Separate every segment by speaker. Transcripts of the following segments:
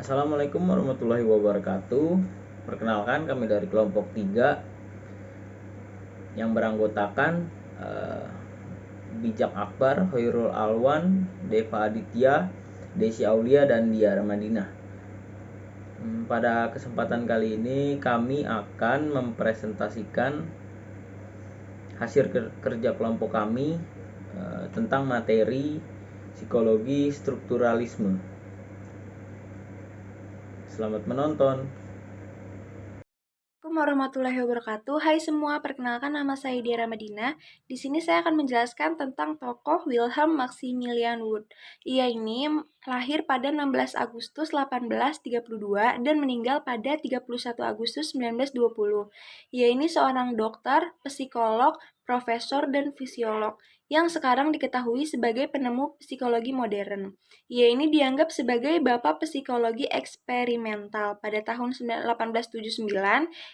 Speaker 1: Assalamualaikum warahmatullahi wabarakatuh. Perkenalkan, kami dari kelompok 3 yang beranggotakan Bijak Akbar, Hoirul Alwan, Deva Aditya, Desi Aulia, dan Dia Ramadina. Pada kesempatan kali ini kami akan mempresentasikan hasil kerja kelompok kami tentang materi psikologi strukturalisme. Selamat menonton.
Speaker 2: Assalamualaikum warahmatullahi wabarakatuh. Hai semua, perkenalkan nama saya Dia Ramadina. Di sini saya akan menjelaskan tentang tokoh Wilhelm Maximilian Wundt. Ia ini lahir pada 16 Agustus 1832 dan meninggal pada 31 Agustus 1920. Ia ini seorang dokter, psikolog, profesor, dan fisiolog yang sekarang diketahui sebagai penemu psikologi modern. Ia ini dianggap sebagai bapak psikologi eksperimental. Pada tahun 1879,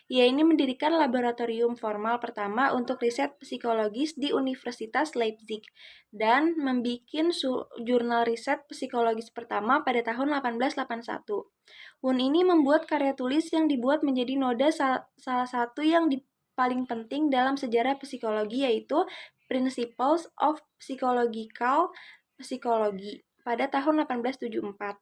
Speaker 2: ia ini mendirikan laboratorium formal pertama untuk riset psikologis di Universitas Leipzig dan membuat jurnal riset psikologis pertama pada tahun 1881. Wundt ini membuat karya tulis yang dibuat menjadi noda salah satu yang paling penting dalam sejarah psikologi, yaitu Principles of Psychological Psychology pada tahun 1874.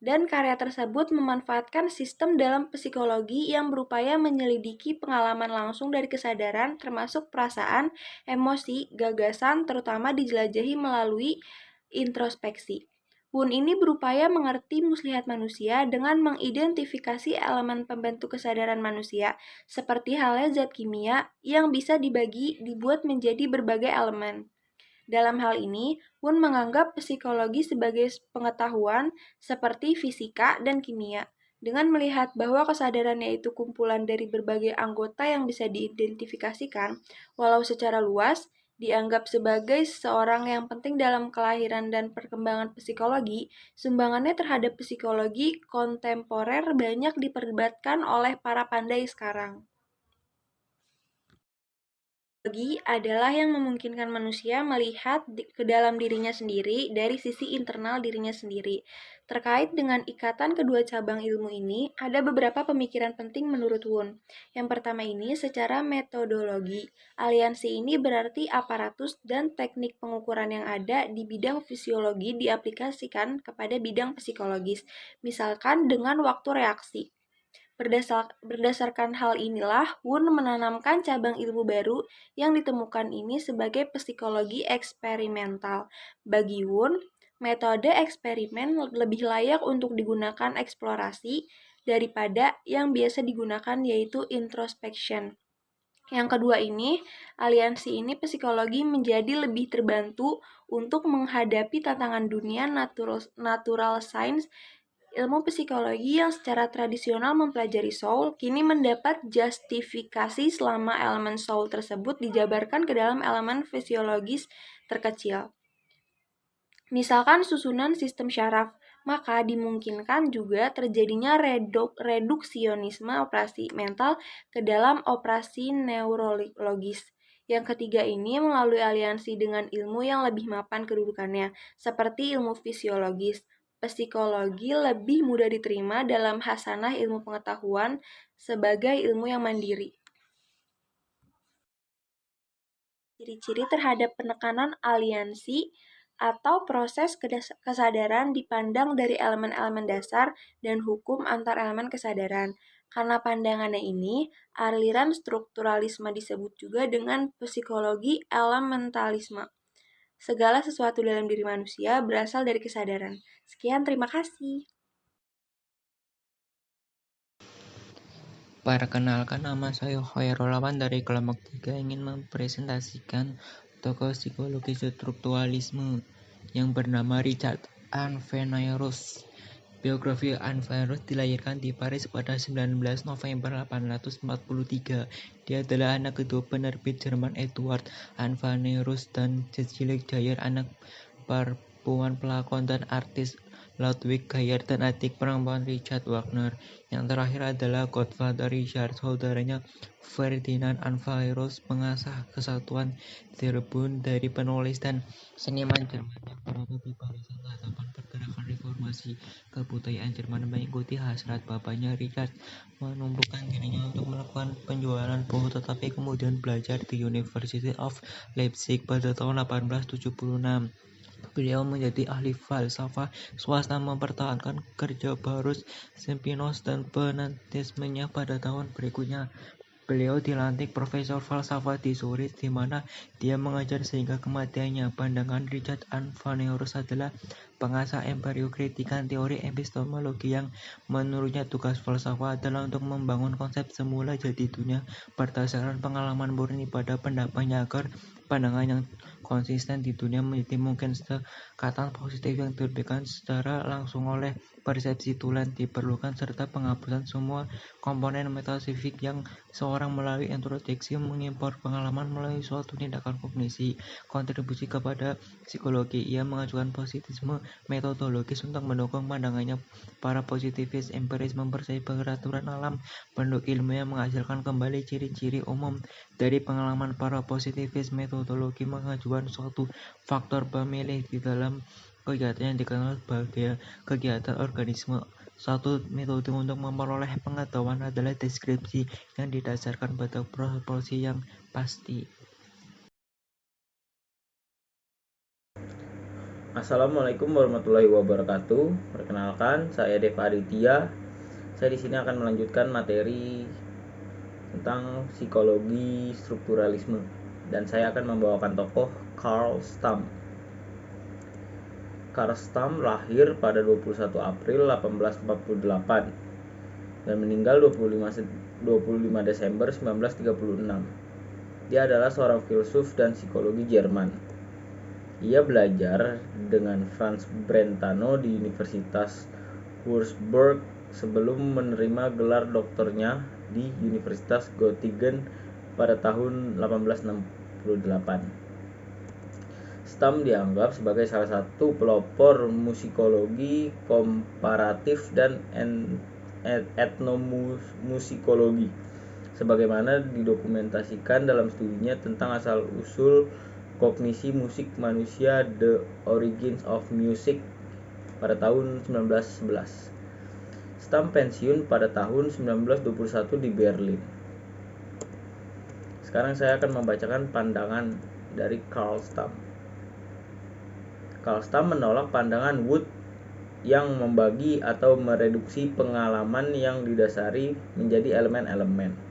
Speaker 2: Dan karya tersebut memanfaatkan sistem dalam psikologi yang berupaya menyelidiki pengalaman langsung dari kesadaran, termasuk perasaan, emosi, gagasan, terutama dijelajahi melalui introspeksi. Wundt ini berupaya mengerti muslihat manusia dengan mengidentifikasi elemen pembentuk kesadaran manusia, seperti halnya zat kimia yang bisa dibuat menjadi berbagai elemen. Dalam hal ini, Wundt menganggap psikologi sebagai pengetahuan seperti fisika dan kimia. Dengan melihat bahwa kesadaran yaitu kumpulan dari berbagai anggota yang bisa diidentifikasikan, walau secara luas, dianggap sebagai seorang yang penting dalam kelahiran dan perkembangan psikologi, sumbangannya terhadap psikologi kontemporer banyak diperdebatkan oleh para pandai sekarang. Psikologi adalah yang memungkinkan manusia melihat ke dalam dirinya sendiri dari sisi internal dirinya sendiri. Terkait dengan ikatan kedua cabang ilmu ini, ada beberapa pemikiran penting menurut Wundt. Yang pertama ini secara metodologi. Aliansi ini berarti aparatus dan teknik pengukuran yang ada di bidang fisiologi diaplikasikan kepada bidang psikologis, misalkan dengan waktu reaksi. Berdasarkan hal inilah, Wundt menanamkan cabang ilmu baru yang ditemukan ini sebagai psikologi eksperimental. Bagi Wundt, metode eksperimen lebih layak untuk digunakan eksplorasi daripada yang biasa digunakan, yaitu introspection. Yang kedua ini, aliansi ini psikologi menjadi lebih terbantu untuk menghadapi tantangan dunia natural science. Ilmu psikologi yang secara tradisional mempelajari soul kini mendapat justifikasi selama elemen soul tersebut dijabarkan ke dalam elemen fisiologis terkecil. Misalkan susunan sistem syaraf, maka dimungkinkan juga terjadinya reduksionisme operasi mental ke dalam operasi neurologis. Yang ketiga ini melalui aliansi dengan ilmu yang lebih mapan kedudukannya, seperti ilmu fisiologis. Psikologi lebih mudah diterima dalam hasanah ilmu pengetahuan sebagai ilmu yang mandiri. Ciri-ciri terhadap penekanan aliansi atau proses kesadaran dipandang dari elemen-elemen dasar dan hukum antar elemen kesadaran. Karena pandangannya ini, aliran strukturalisme disebut juga dengan psikologi elementalisme. Segala sesuatu dalam diri manusia berasal dari kesadaran. Sekian, terima kasih.
Speaker 3: Perkenalkan, nama saya Hoirul Alwan dari kelompok 3 ingin mempresentasikan tokoh psikologi strukturalisme yang bernama Richard Avenirus. Biografi Avenirus dilahirkan di Paris pada 19 November 1843. Dia adalah anak kedua penerbit Jerman Eduard Avenirus dan Cecilie Geyer, anak perempuan pelakon dan artis Ludwig Geyer, dan adik perempuan Richard Wagner. Yang terakhir adalah Godfather Richard. Saudaranya Ferdinand Avenirus mengasah kesatuan Terbun dari penulis dan seniman Jerman yang berada di barisan hadapan pergerakan reformasi situasi kebudayaan Jerman mengikuti hasrat bapaknya. Richard menumbuhkan dirinya untuk melakukan penjualan buku, tetapi kemudian belajar di University of Leipzig pada tahun 1876. Beliau menjadi ahli falsafah swasta, mempertahankan kerja Baruch Spinoza dan fanatismenya. Pada tahun berikutnya, beliau dilantik profesor falsafah di Zurich, di mana dia mengajar sehingga kematiannya. Pandangan Richard Avenarius adalah pengasah empirio-kritikan teori epistemologi, yang menurutnya tugas falsafah adalah untuk membangun konsep semula jadi dunia berdasarkan pengalaman murni. Pada pendapatnya, agar pandangan yang konsisten di dunia menjadi mungkin, sekatan positif yang diberikan secara langsung oleh persepsi tulen diperlukan, serta penghapusan semua komponen metafisik yang seorang melalui introspeksi mengimpor pengalaman melalui suatu tindakan kognisi. Kontribusi kepada psikologi, ia mengajukan positivisme metodologis untuk mendukung pandangannya. Para positivis empiris mempercayai peraturan alam bentuk ilmu yang menghasilkan kembali ciri-ciri umum dari pengalaman. Para positivis metodologi mengajukan suatu faktor pemilih di dalam kegiatan yang dikenal sebagai kegiatan organisme. Satu metode untuk memperoleh pengetahuan adalah deskripsi yang didasarkan pada proporsi yang pasti.
Speaker 1: Assalamualaikum warahmatullahi wabarakatuh. Perkenalkan, saya Deva Aditya. Saya di sini akan melanjutkan materi tentang psikologi strukturalisme, dan saya akan membawakan tokoh Carl Stam. Carl Stam lahir pada 21 April 1848 dan meninggal 25 Desember 1936. Dia adalah seorang filsuf dan psikologi Jerman. Ia belajar dengan Franz Brentano di Universitas Würzburg sebelum menerima gelar doktornya di Universitas Göttingen pada tahun 1868. Stam dianggap sebagai salah satu pelopor musikologi komparatif dan etnomusikologi, sebagaimana didokumentasikan dalam studinya tentang asal-usul kognisi musik manusia, The Origins of Music, pada tahun 1911. Stam pensiun pada tahun 1921 di Berlin. Sekarang saya akan membacakan pandangan dari Carl Stam. Carl Stam menolak pandangan Wood yang membagi atau mereduksi pengalaman yang didasari menjadi elemen-elemen.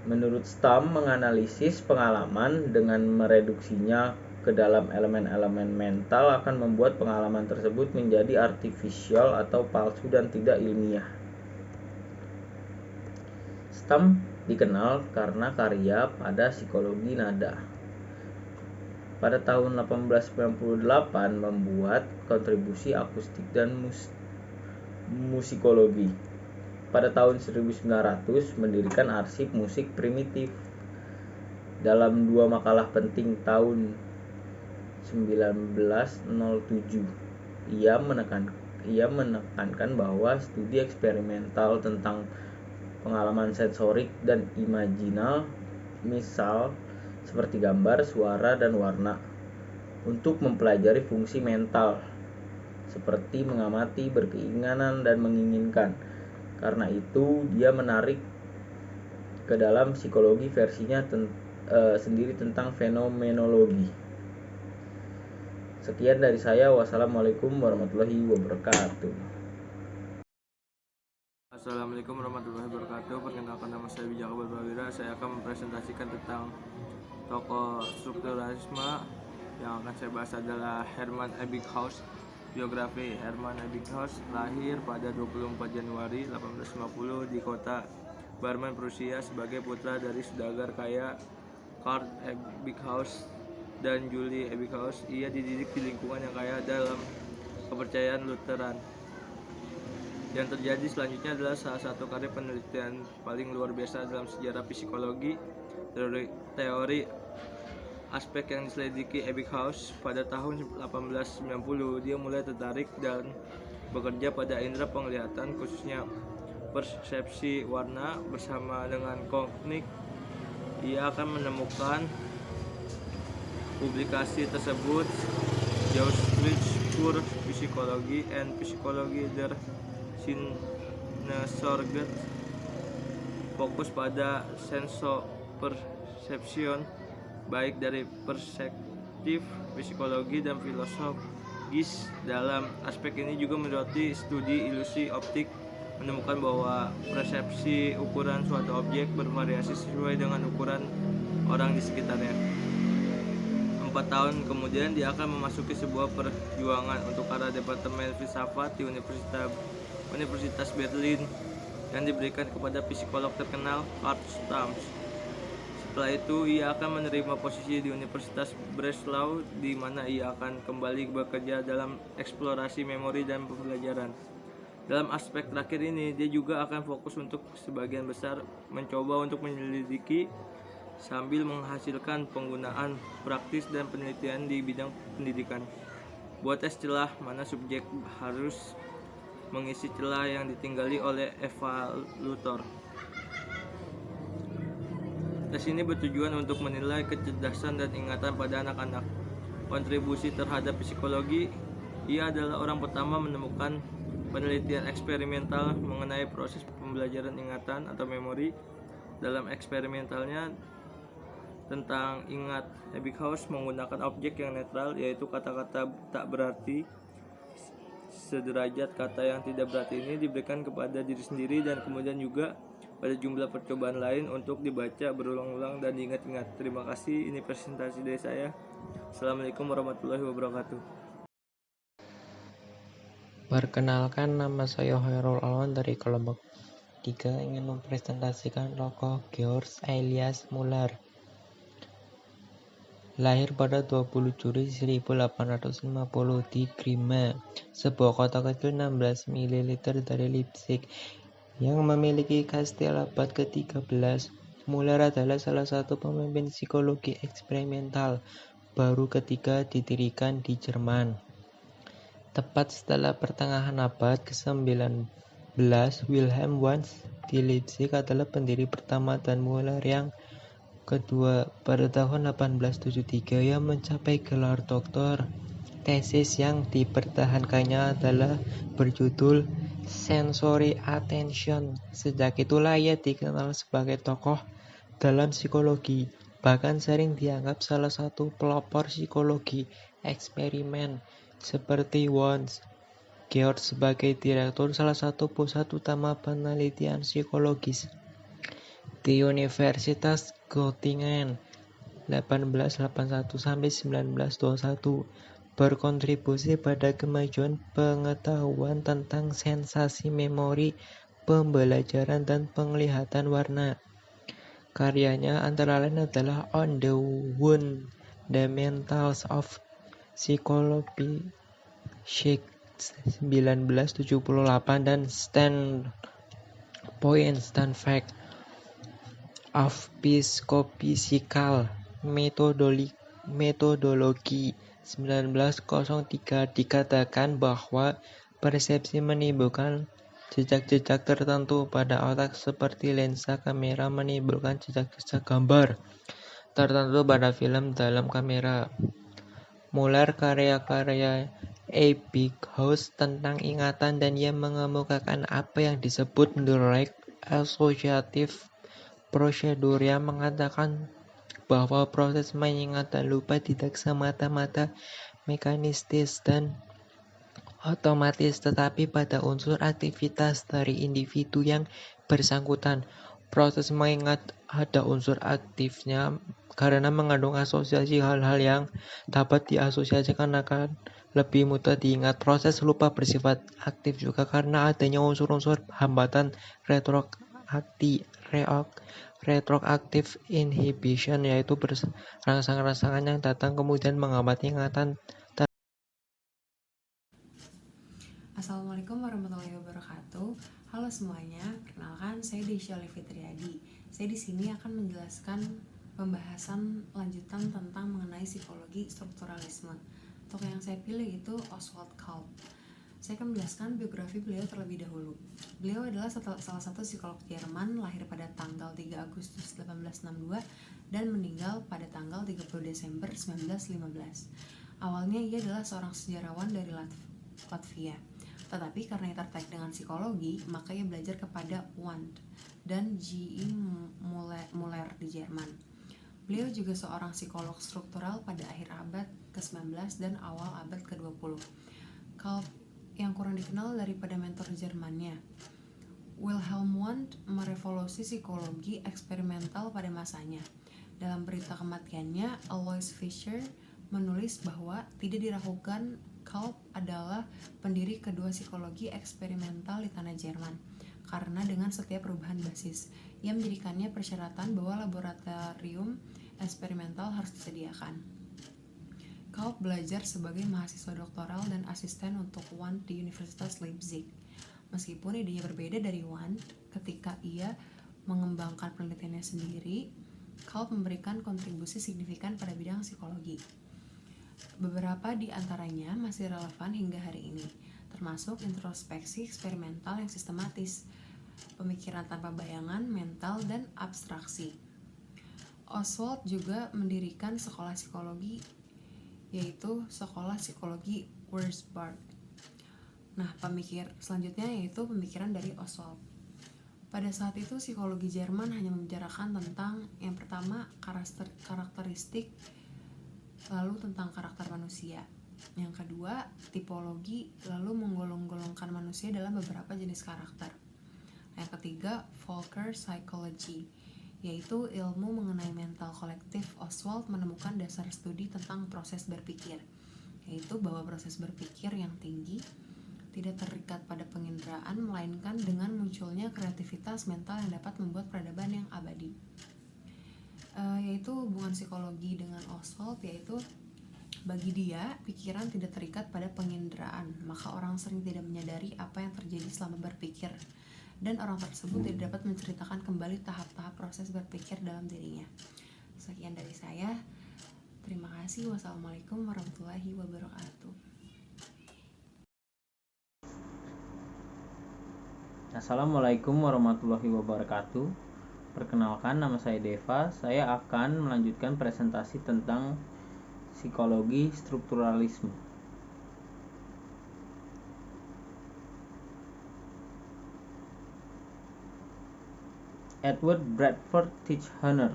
Speaker 1: Menurut Stam, menganalisis pengalaman dengan mereduksinya ke dalam elemen-elemen mental akan membuat pengalaman tersebut menjadi artifisial atau palsu dan tidak ilmiah. Stam dikenal karena karya pada psikologi nada. Pada tahun 1898 membuat kontribusi akustik dan musikologi. Pada tahun 1900 mendirikan arsip musik primitif. Dalam dua makalah penting tahun 1907, ia menekankan bahwa studi eksperimental tentang pengalaman sensorik dan imaginal, misal seperti gambar, suara, dan warna, untuk mempelajari fungsi mental seperti mengamati, berkeinginan, dan menginginkan. Karena itu dia menarik ke dalam psikologi versinya sendiri tentang fenomenologi. Sekian dari saya. Wassalamualaikum warahmatullahi wabarakatuh.
Speaker 4: Assalamualaikum warahmatullahi wabarakatuh. Perkenalkan, nama saya Wijaka Balbawira. Saya akan mempresentasikan tentang tokoh strukturalisme. Yang akan saya bahas adalah Hermann Ebbinghaus. Biografi Hermann Ebbinghaus lahir pada 24 Januari 1850 di kota Barmen, Prusia, sebagai putra dari saudagar kaya Karl Ebbinghaus dan Julie Ebbinghaus. Ia dididik di lingkungan yang kaya dalam kepercayaan Lutheran. Yang terjadi selanjutnya adalah salah satu karya penelitian paling luar biasa dalam sejarah psikologi. Teori aspek yang diselidiki Ebbinghaus. Pada tahun 1890 dia mulai tertarik dan bekerja pada indera penglihatan, khususnya persepsi warna. Bersama dengan Kognik, ia akan menemukan publikasi tersebut, Jauswitz für Psychology and Psychology der Sinnesorge fokus pada perception baik dari perspektif psikologi dan filosofis. Dalam aspek ini juga menyoroti studi ilusi optik menemukan bahwa persepsi ukuran suatu objek bervariasi sesuai dengan ukuran orang di sekitarnya. 4 tahun kemudian dia akan memasuki sebuah perjuangan untuk arah Departemen Filsafat di Universitas Berlin yang diberikan kepada psikolog terkenal Karl Stamms. Setelah itu ia akan menerima posisi di Universitas Breslau di mana ia akan kembali bekerja dalam eksplorasi memori dan pembelajaran. Dalam aspek terakhir ini dia juga akan fokus untuk sebagian besar mencoba untuk menyelidiki sambil menghasilkan penggunaan praktis dan penelitian di bidang pendidikan. Buat tes celah mana subjek harus mengisi celah yang ditinggali oleh evaluator. Tes ini bertujuan untuk menilai kecerdasan dan ingatan pada anak-anak. Kontribusi terhadap psikologi, ia adalah orang pertama menemukan penelitian eksperimental mengenai proses pembelajaran ingatan atau memori. Dalam eksperimentalnya tentang ingat, Ebbinghaus menggunakan objek yang netral, yaitu kata-kata tak berarti. Sederajat kata yang tidak berarti ini diberikan kepada diri sendiri dan kemudian juga pada jumlah percobaan lain untuk dibaca berulang-ulang dan diingat-ingat. Terima kasih, ini presentasi dari saya. Assalamualaikum warahmatullahi wabarakatuh.
Speaker 3: Perkenalkan, nama saya Khairul Alwan dari kelompok 3 ingin mempresentasikan tokoh Georg Elias Müller. Lahir pada 20 Juli 1850 di Grima, sebuah kota kecil 16 ml dari Leipzig yang memiliki kastil abad ke-13. Müller adalah salah satu pemimpin psikologi eksperimental baru ketika didirikan di Jerman. Tepat setelah pertengahan abad ke-19, Wilhelm Wundt di Leipzig adalah pendiri pertama dan Müller yang kedua. Pada tahun 1873 ia mencapai gelar doktor. Tesis yang dipertahankannya adalah berjudul Sensory Attention. Sejak itulah ia dikenal sebagai tokoh dalam psikologi, bahkan sering dianggap salah satu pelopor psikologi eksperimen. Seperti Wundt, Georg sebagai direktur salah satu pusat utama penelitian psikologis di Universitas Göttingen 1881-1921, berkontribusi pada kemajuan pengetahuan tentang sensasi memori, pembelajaran, dan penglihatan warna. Karyanya antara lain adalah On the Fundamentals of Psychology 1978 dan Points and Facts of Psychophysical Methodology 1903. Dikatakan bahwa persepsi menimbulkan jejak-jejak tertentu pada otak, seperti lensa kamera menimbulkan jejak-jejak gambar tertentu pada film dalam kamera. Müller karya-karya Ebbinghaus tentang ingatan, dan ia mengemukakan apa yang disebut direct associative procedure yang mengatakan bahwa proses mengingat dan lupa tidak semata-mata mekanistis dan otomatis, tetapi pada unsur aktivitas dari individu yang bersangkutan. Proses mengingat ada unsur aktifnya karena mengandung asosiasi hal-hal yang dapat diasosiasikan akan lebih mudah diingat. Proses lupa bersifat aktif juga karena adanya unsur-unsur hambatan retroaktif inhibition, yaitu rangsangan-rangsangan yang datang kemudian menghambat ingatan.
Speaker 5: Assalamualaikum warahmatullahi wabarakatuh. Halo semuanya, perkenalkan saya Desya Fitriadi. Saya di sini akan menjelaskan pembahasan lanjutan tentang mengenai psikologi strukturalisme. Tokoh yang saya pilih itu Oswald Kaup. Saya akan menjelaskan biografi beliau terlebih dahulu. Beliau adalah salah satu psikolog Jerman, lahir pada tanggal 3 Agustus 1862 dan meninggal pada tanggal 30 Desember 1915. Awalnya ia adalah seorang sejarawan dari Latvia. Tetapi karena ia tertarik dengan psikologi, maka ia belajar kepada Wundt dan G.E. Muller di Jerman. Beliau juga seorang psikolog struktural pada akhir abad ke-19 dan awal abad ke-20. Culp yang kurang dikenal daripada mentor Jermannya, Wilhelm Wundt, merevolusi psikologi eksperimental pada masanya. Dalam berita kematiannya, Alois Fischer menulis bahwa tidak diragukan Culp adalah pendiri kedua psikologi eksperimental di tanah Jerman, karena dengan setiap perubahan basis, ia menjadikannya persyaratan bahwa laboratorium eksperimental harus disediakan. Culp belajar sebagai mahasiswa doktoral dan asisten untuk Wundt di Universitas Leipzig. Meskipun idenya berbeda dari Wundt, ketika ia mengembangkan penelitiannya sendiri, Culp memberikan kontribusi signifikan pada bidang psikologi. Beberapa di antaranya masih relevan hingga hari ini, termasuk introspeksi eksperimental yang sistematis, pemikiran tanpa bayangan, mental, dan abstraksi. Oswald juga mendirikan sekolah psikologi, yaitu Sekolah Psikologi Wurzburg. Nah, selanjutnya yaitu pemikiran dari Oswald. Pada saat itu, psikologi Jerman hanya membicarakan tentang yang pertama karakteristik, lalu tentang karakter manusia. Yang kedua, tipologi, lalu menggolong-golongkan manusia dalam beberapa jenis karakter. Yang ketiga, Volcker Psychology, yaitu ilmu mengenai mental kolektif. Oswald menemukan dasar studi tentang proses berpikir, yaitu bahwa proses berpikir yang tinggi tidak terikat pada penginderaan, melainkan dengan munculnya kreativitas mental yang dapat membuat peradaban yang abadi. Yaitu hubungan psikologi dengan Oswald, yaitu bagi dia, pikiran tidak terikat pada penginderaan, maka orang sering tidak menyadari apa yang terjadi selama berpikir, dan orang tersebut tidak dapat menceritakan kembali tahap-tahap proses berpikir dalam dirinya. Sekian dari saya. Terima kasih. Wassalamualaikum warahmatullahi wabarakatuh.
Speaker 1: Assalamualaikum warahmatullahi wabarakatuh. Perkenalkan, nama saya Deva. Saya akan melanjutkan presentasi tentang psikologi strukturalisme. Edward Bradford Titchener.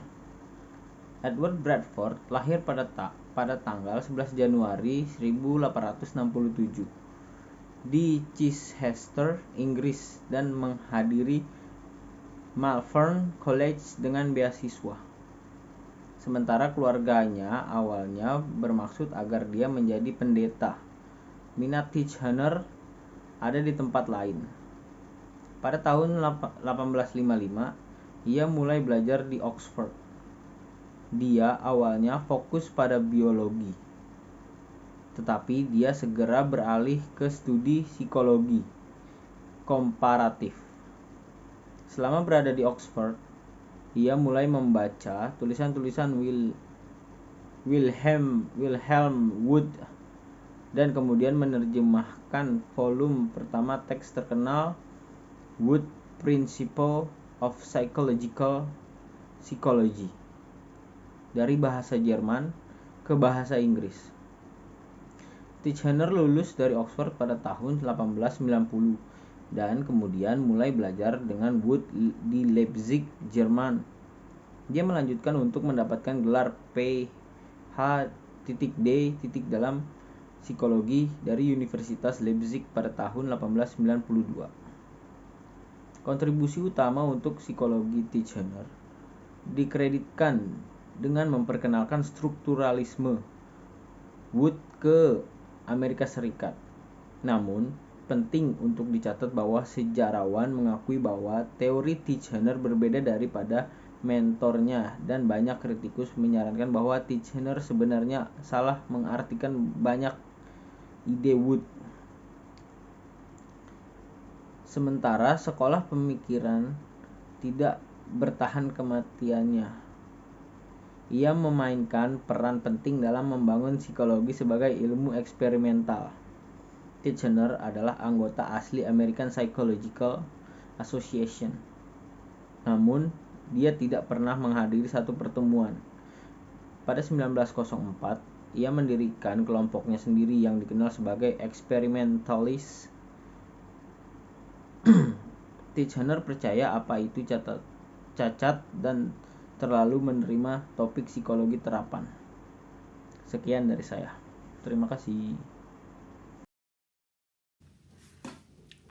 Speaker 1: Edward Bradford lahir pada tanggal 11 Januari 1867 di Chichester, Inggris, dan menghadiri Malvern College dengan beasiswa. Sementara keluarganya awalnya bermaksud agar dia menjadi pendeta, minat Titchener ada di tempat lain. Pada tahun 1855, ia mulai belajar di Oxford. Dia awalnya fokus pada biologi, tetapi dia segera beralih ke studi psikologi komparatif. Selama berada di Oxford, ia mulai membaca tulisan-tulisan Wilhelm Wundt dan kemudian menerjemahkan volume pertama teks terkenal Wundt Principle of Psychological Psychology dari bahasa Jerman ke bahasa Inggris. Titchener lulus dari Oxford pada tahun 1890 dan kemudian mulai belajar dengan Wundt di Leipzig, Jerman. Dia melanjutkan untuk mendapatkan gelar Ph.D. dalam psikologi dari Universitas Leipzig pada tahun 1892. Kontribusi utama untuk psikologi Titchener dikreditkan dengan memperkenalkan strukturalisme Wundt ke Amerika Serikat. Namun, penting untuk dicatat bahwa sejarawan mengakui bahwa teori Titchener berbeda daripada mentornya, dan banyak kritikus menyarankan bahwa Titchener sebenarnya salah mengartikan banyak ide Wundt. Sementara sekolah pemikiran tidak bertahan kematiannya, ia memainkan peran penting dalam membangun psikologi sebagai ilmu eksperimental. Titchener adalah anggota asli American Psychological Association. Namun, dia tidak pernah menghadiri satu pertemuan. Pada 1904, ia mendirikan kelompoknya sendiri yang dikenal sebagai eksperimentalist. Titchener percaya apa itu cacat dan terlalu menerima topik psikologi terapan. Sekian dari saya. Terima kasih.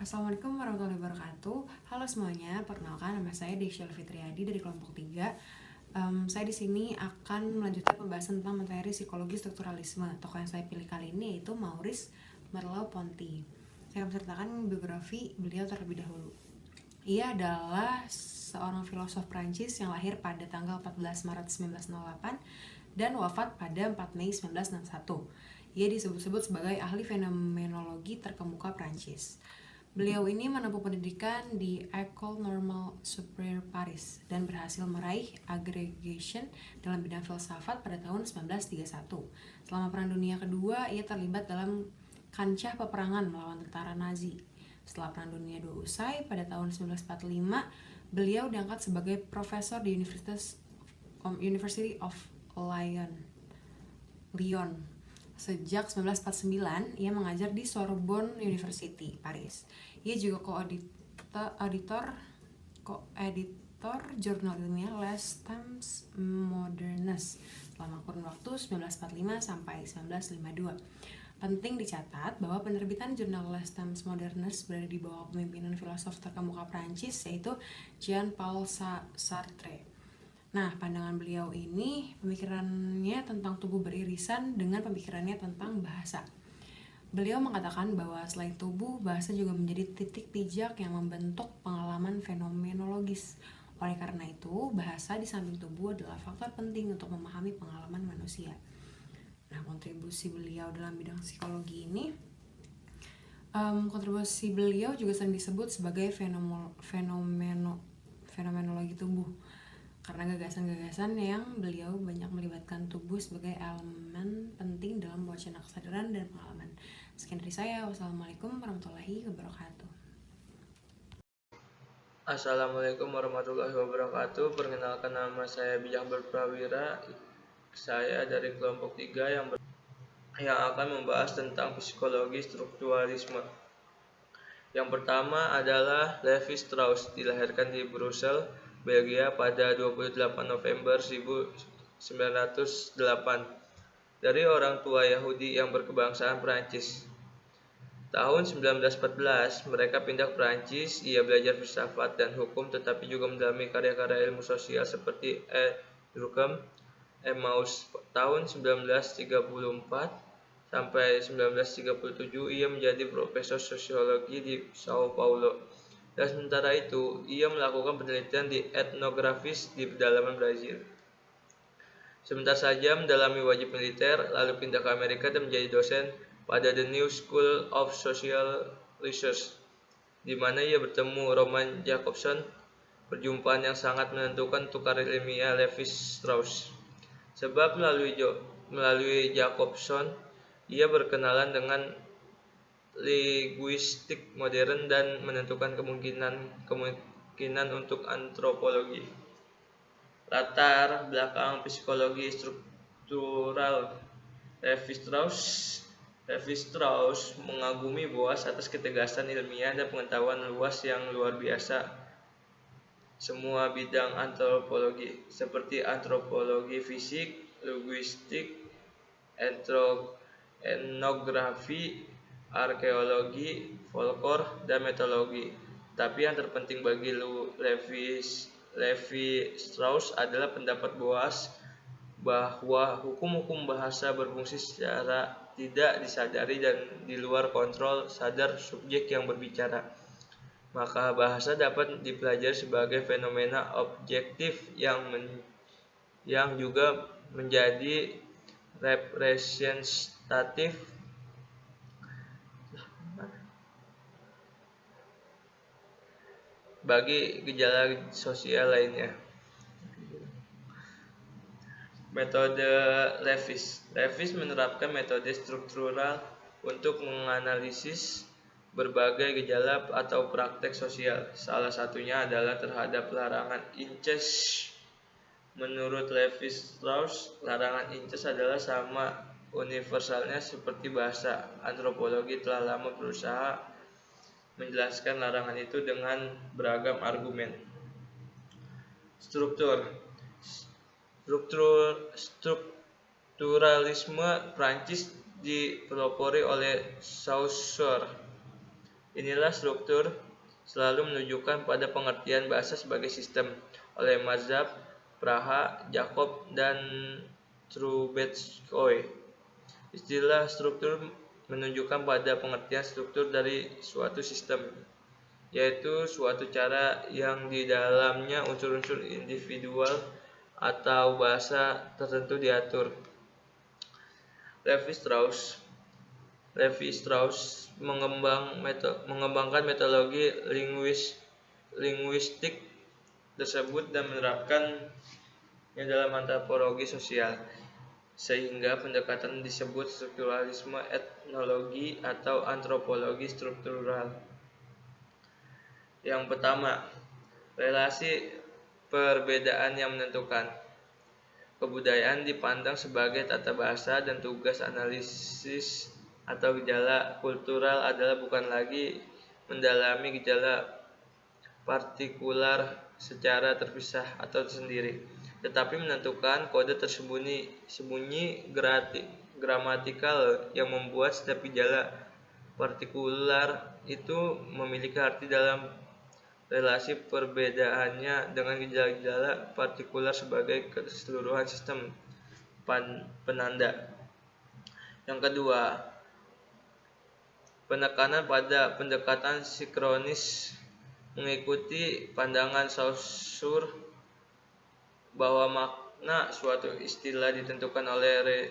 Speaker 5: Assalamualaikum warahmatullahi wabarakatuh. Halo semuanya, perkenalkan nama saya Desya Fitriadi dari kelompok 3. Saya di sini akan melanjutkan pembahasan tentang materi psikologi strukturalisme. Tokoh yang saya pilih kali ini yaitu Maurice Merleau-Ponty. Saya akan menceritakan biografi beliau terlebih dahulu. Ia adalah seorang filosof Prancis yang lahir pada tanggal 14 Maret 1908 dan wafat pada 4 Mei 1961. Ia disebut-sebut sebagai ahli fenomenologi terkemuka Prancis. Beliau ini menempuh pendidikan di École Normale Supérieure Paris dan berhasil meraih agrégation dalam bidang filsafat pada tahun 1931. Selama Perang Dunia Kedua, ia terlibat dalam kancah peperangan melawan tentara Nazi. Setelah Perang Dunia II usai, pada tahun 1945, beliau diangkat sebagai profesor di University of Lyon. Sejak 1949, ia mengajar di Sorbonne University, Paris. Ia juga koeditor jurnal ilmiah Les Temps Modernes selama kurun waktu 1945 sampai 1952. Penting dicatat bahwa penerbitan jurnal Les Temps Modernes berada di bawah pemimpinan filosof terkemuka Prancis yaitu Jean-Paul Sartre. Nah, pandangan beliau ini, pemikirannya tentang tubuh beririsan dengan pemikirannya tentang bahasa. Beliau mengatakan bahwa selain tubuh, bahasa juga menjadi titik pijak yang membentuk pengalaman fenomenologis. Oleh karena itu, bahasa di samping tubuh adalah faktor penting untuk memahami pengalaman manusia. Nah, kontribusi beliau dalam bidang psikologi ini, kontribusi beliau juga sering disebut sebagai fenomenologi tubuh. Karena gagasan-gagasan yang beliau banyak melibatkan tubuh sebagai elemen penting dalam wacana kesadaran dan pengalaman. Sekian dari saya. Wassalamualaikum warahmatullahi wabarakatuh.
Speaker 4: Assalamualaikum warahmatullahi wabarakatuh. Perkenalkan, nama saya Bijak Berprawira. Saya dari kelompok 3 yang akan membahas tentang psikologi strukturalisme. Yang pertama adalah Levi Strauss, dilahirkan di Brussels, Belgia pada 28 November 1908 dari orang tua Yahudi yang berkebangsaan Prancis. Tahun 1914 mereka pindah ke Prancis. Ia belajar filsafat dan hukum tetapi juga mendalami karya-karya ilmu sosial seperti Durkheim, Emmaus. Tahun 1934 sampai 1937 ia menjadi profesor sosiologi di Sao Paulo. Dan sementara itu, ia melakukan penelitian di etnografis di pedalaman Brazil. Sebentar saja mendalami wajib militer, lalu pindah ke Amerika dan menjadi dosen pada The New School of Social Research, di mana ia bertemu Roman Jakobson, perjumpaan yang sangat menentukan untuk karir ilmiah Levi Strauss. Sebab melalui Jakobson, ia berkenalan dengan linguistik modern dan menentukan kemungkinan untuk antropologi. Latar belakang psikologi struktural Levi Strauss mengagumi Boas atas ketegasan ilmiah dan pengetahuan luas yang luar biasa semua bidang antropologi seperti antropologi fisik, linguistik, etnografi, arkeologi, folklor, dan mitologi. Tapi yang terpenting bagi Levi Strauss adalah pendapat Boas bahwa hukum-hukum bahasa berfungsi secara tidak disadari dan di luar kontrol sadar subjek yang berbicara. Maka bahasa dapat dipelajari sebagai fenomena objektif yang juga menjadi representatif bagi gejala sosial lainnya. Metode Levis menerapkan metode struktural untuk menganalisis berbagai gejala atau praktek sosial. Salah satunya adalah terhadap larangan incest. Menurut Levi Strauss, larangan incest adalah sama universalnya seperti bahasa. Antropologi telah lama berusaha menjelaskan larangan itu dengan beragam argumen. Strukturalisme Prancis dipelopori oleh Saussure. Inilah struktur selalu menunjukkan pada pengertian bahasa sebagai sistem oleh mazhab Praha, Jacob, dan Trubetskoy. Istilah struktur menunjukkan pada pengertian struktur dari suatu sistem, yaitu suatu cara yang di dalamnya unsur-unsur individual atau bahasa tertentu diatur. Levi Strauss mengembangkan metodologi linguistik tersebut dan menerapkannya dalam antropologi sosial, sehingga pendekatan disebut strukturalisme etnologi atau antropologi struktural. Yang pertama, relasi perbedaan yang menentukan. Kebudayaan dipandang sebagai tata bahasa dan tugas analisis atau gejala kultural adalah bukan lagi mendalami gejala partikular secara terpisah atau tersendiri, tetapi menentukan kode tersembunyi gramatikal yang membuat setiap gejala partikular itu memiliki arti dalam relasi perbedaannya dengan gejala-gejala partikular sebagai keseluruhan sistem penanda. Yang kedua, penekanan pada pendekatan sinkronis. Mengikuti pandangan Saussure bahwa makna suatu istilah ditentukan oleh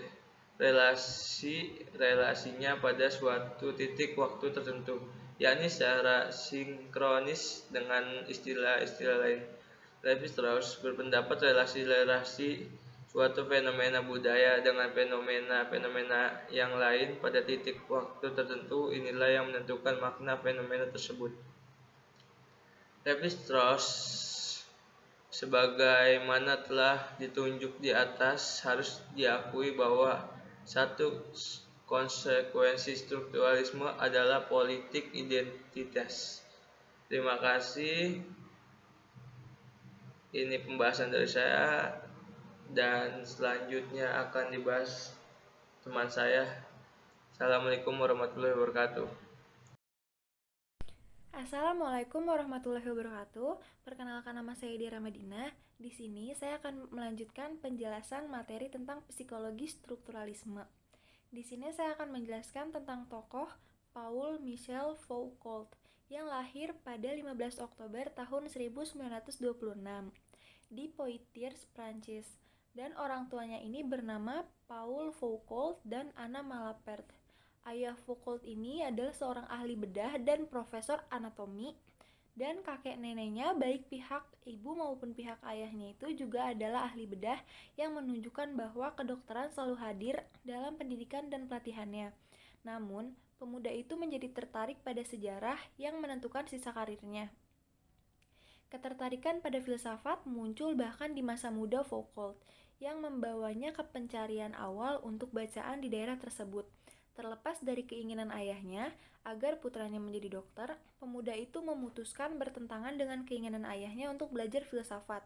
Speaker 4: relasinya pada suatu titik waktu tertentu, yakni secara sinkronis dengan istilah-istilah lain. Levi Strauss berpendapat relasi suatu fenomena budaya dengan fenomena yang lain pada titik waktu tertentu inilah yang menentukan makna fenomena tersebut. Levi Strauss, sebagaimana telah ditunjuk di atas, harus diakui bahwa satu konsekuensi strukturalisme adalah politik identitas. Terima kasih. Ini pembahasan dari saya dan selanjutnya akan dibahas teman saya. Assalamualaikum warahmatullahi wabarakatuh.
Speaker 2: Assalamualaikum warahmatullahi wabarakatuh. Perkenalkan, nama saya Dira Madinah. Di sini saya akan melanjutkan penjelasan materi tentang psikologi strukturalisme. Di sini saya akan menjelaskan tentang tokoh Paul Michel Foucault yang lahir pada 15 Oktober tahun 1926 di Poitiers, Prancis, dan orang tuanya ini bernama Paul Foucault dan Anna Malapert. Ayah Foucault ini adalah seorang ahli bedah dan profesor anatomi, dan kakek neneknya baik pihak ibu maupun pihak ayahnya itu juga adalah ahli bedah yang menunjukkan bahwa kedokteran selalu hadir dalam pendidikan dan pelatihannya. Namun, pemuda itu menjadi tertarik pada sejarah yang menentukan sisa karirnya. Ketertarikan pada filsafat muncul bahkan di masa muda Foucault, yang membawanya ke pencarian awal untuk bacaan di daerah tersebut. Terlepas dari keinginan ayahnya agar putranya menjadi dokter, pemuda itu memutuskan bertentangan dengan keinginan ayahnya untuk belajar filsafat,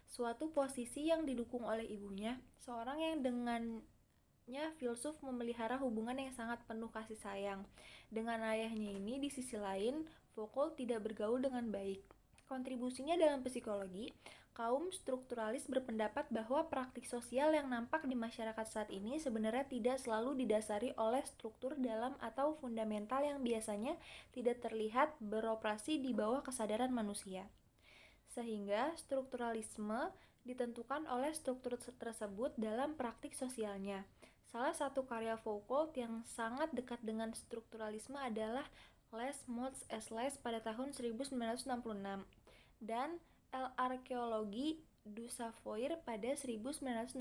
Speaker 2: suatu posisi yang didukung oleh ibunya, seorang yang dengannya filsuf memelihara hubungan yang sangat penuh kasih sayang. Dengan ayahnya ini, di sisi lain, Foucault tidak bergaul dengan baik. Kontribusinya dalam psikologi, kaum strukturalis berpendapat bahwa praktik sosial yang nampak di masyarakat saat ini sebenarnya tidak selalu didasari oleh struktur dalam atau fundamental yang biasanya tidak terlihat beroperasi di bawah kesadaran manusia. Sehingga strukturalisme ditentukan oleh struktur tersebut dalam praktik sosialnya. Salah satu karya Foucault yang sangat dekat dengan strukturalisme adalah Les Mots et les pada tahun 1966 dan L'archéologie du savoir pada 1969.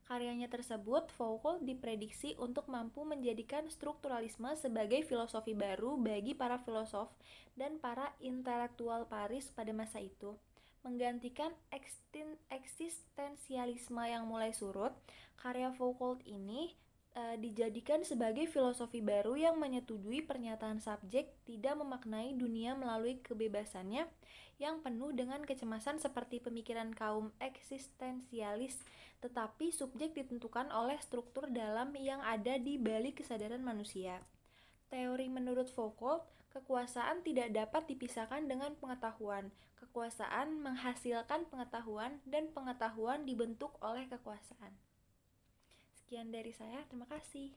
Speaker 2: Karyanya tersebut, Foucault diprediksi untuk mampu menjadikan strukturalisme sebagai filosofi baru bagi para filosof dan para intelektual Paris pada masa itu. Menggantikan eksistensialisme yang mulai surut, karya Foucault ini dijadikan sebagai filosofi baru yang menyetujui pernyataan subjek tidak memaknai dunia melalui kebebasannya yang penuh dengan kecemasan seperti pemikiran kaum eksistensialis, tetapi subjek ditentukan oleh struktur dalam yang ada di balik kesadaran manusia. Teori menurut Foucault, kekuasaan tidak dapat dipisahkan dengan pengetahuan. Kekuasaan menghasilkan pengetahuan dan pengetahuan dibentuk oleh kekuasaan. Sekian dari saya, terima kasih.